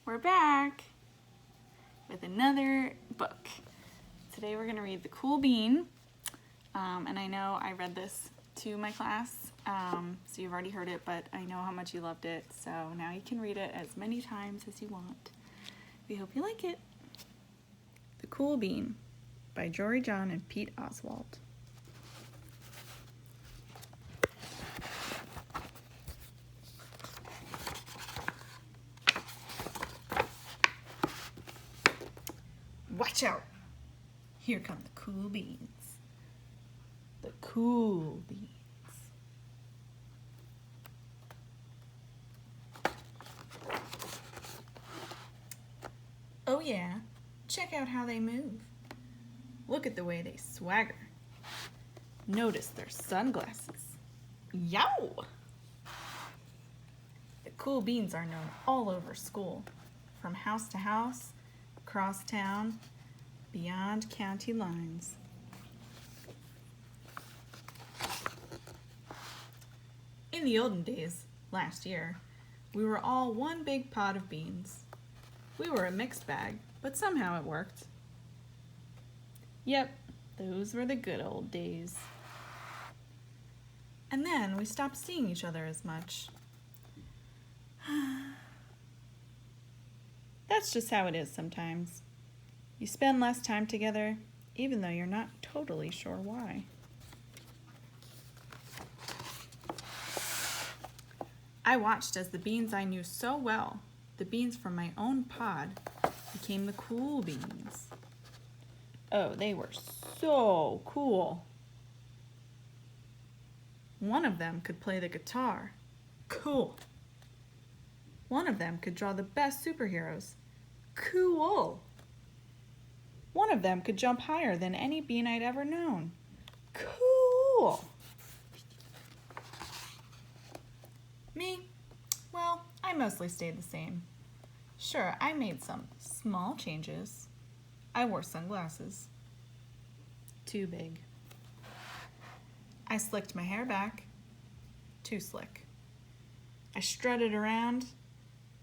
We're back with another book. Today we're going to read The Cool Bean, and I know I read this to my class, so you've already heard it, but I know how much you loved it, so now you can read it as many times as you want. We hope you like it. The Cool Bean by Jory John and Pete Oswald. Watch out! Here come the cool beans. The cool beans. Oh yeah, check out how they move. Look at the way they swagger. Notice their sunglasses. Yow! The cool beans are known all over school, from house to house, across town, beyond county lines. In the olden days, last year, we were all one big pot of beans. We were a mixed bag, but somehow it worked. Yep, those were the good old days. And then we stopped seeing each other as much. That's just how it is sometimes. You spend less time together, even though you're not totally sure why. I watched as the beans I knew so well, the beans from my own pod, became the cool beans. Oh, they were so cool. One of them could play the guitar. Cool. One of them could draw the best superheroes. Cool. One of them could jump higher than any bean I'd ever known. Cool. Me? Well, I mostly stayed the same. Sure, I made some small changes. I wore sunglasses. Too big. I slicked my hair back. Too slick. I strutted around.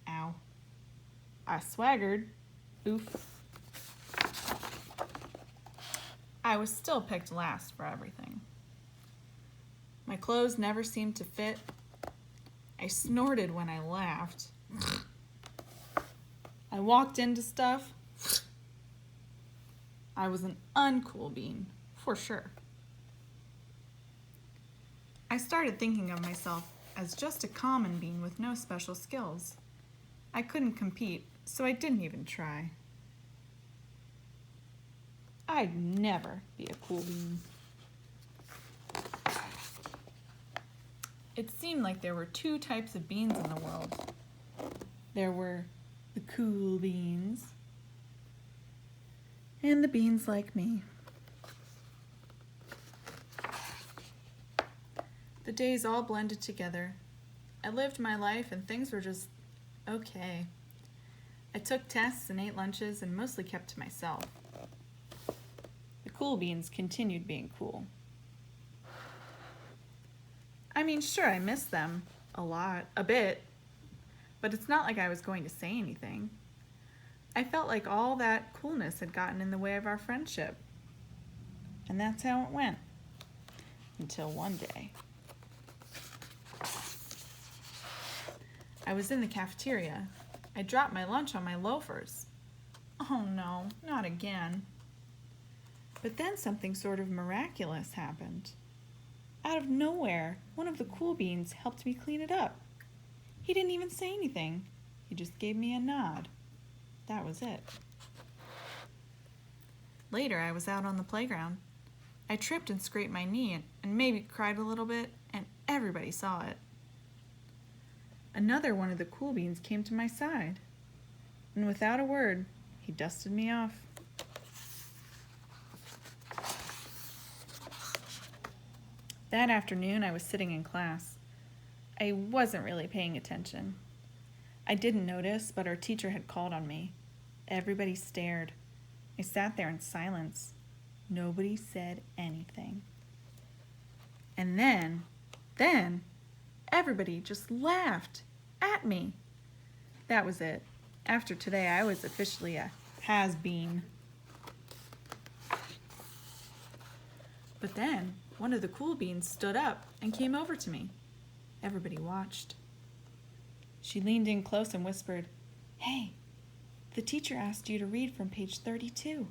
Ow. I swaggered. Oof. I was still picked last for everything. My clothes never seemed to fit. I snorted when I laughed. I walked into stuff. I was an uncool bean, for sure. I started thinking of myself as just a common bean with no special skills. I couldn't compete, so I didn't even try. I'd never be a cool bean. It seemed like there were two types of beans in the world. There were the cool beans and the beans like me. The days all blended together. I lived my life and things were just okay. I took tests and ate lunches and mostly kept to myself. The cool beans continued being cool. I mean, sure, I miss them a bit, but it's not like I was going to say anything. I felt like all that coolness had gotten in the way of our friendship. And that's how it went. Until one day. I was in the cafeteria. I dropped my lunch on my loafers. Oh no, not again. But then something sort of miraculous happened. Out of nowhere, one of the cool beans helped me clean it up. He didn't even say anything. He just gave me a nod. That was it. Later, I was out on the playground. I tripped and scraped my knee and maybe cried a little bit, and everybody saw it. Another one of the cool beans came to my side, and without a word, he dusted me off. That afternoon, I was sitting in class. I wasn't really paying attention. I didn't notice, but our teacher had called on me. Everybody stared. I sat there in silence. Nobody said anything. And then, everybody just laughed at me. That was it. After today, I was officially a has-been. But then, one of the cool beans stood up and came over to me. Everybody watched. She leaned in close and whispered, "Hey, the teacher asked you to read from page 32.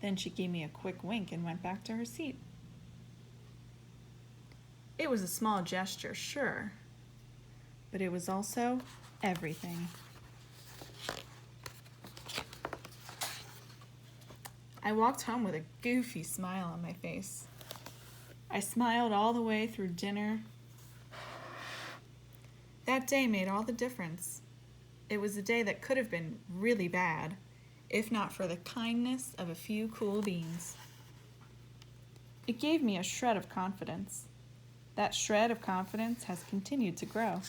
Then she gave me a quick wink and went back to her seat. It was a small gesture, sure, but it was also everything. I walked home with a goofy smile on my face. I smiled all the way through dinner. That day made all the difference. It was a day that could have been really bad, if not for the kindness of a few cool beans. It gave me a shred of confidence. That shred of confidence has continued to grow.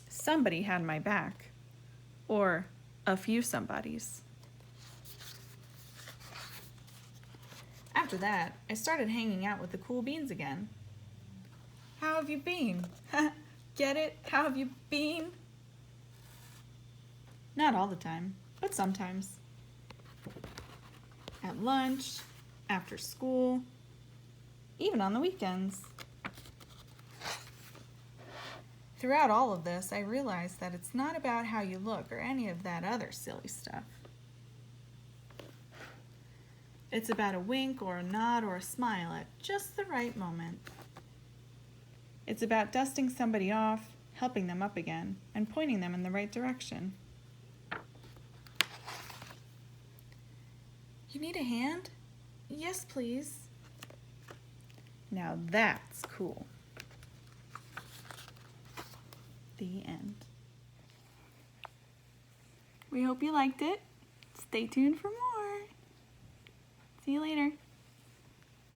Somebody had my back, or a few somebodies. After that, I started hanging out with the cool beans again. How have you been? Get it? How have you been? Not all the time, but sometimes. At lunch, after school, even on the weekends. Throughout all of this, I realized that it's not about how you look or any of that other silly stuff. It's about a wink or a nod or a smile at just the right moment. It's about dusting somebody off, helping them up again, and pointing them in the right direction. You need a hand? Yes, please. Now that's cool. The end. We hope you liked it. Stay tuned for more.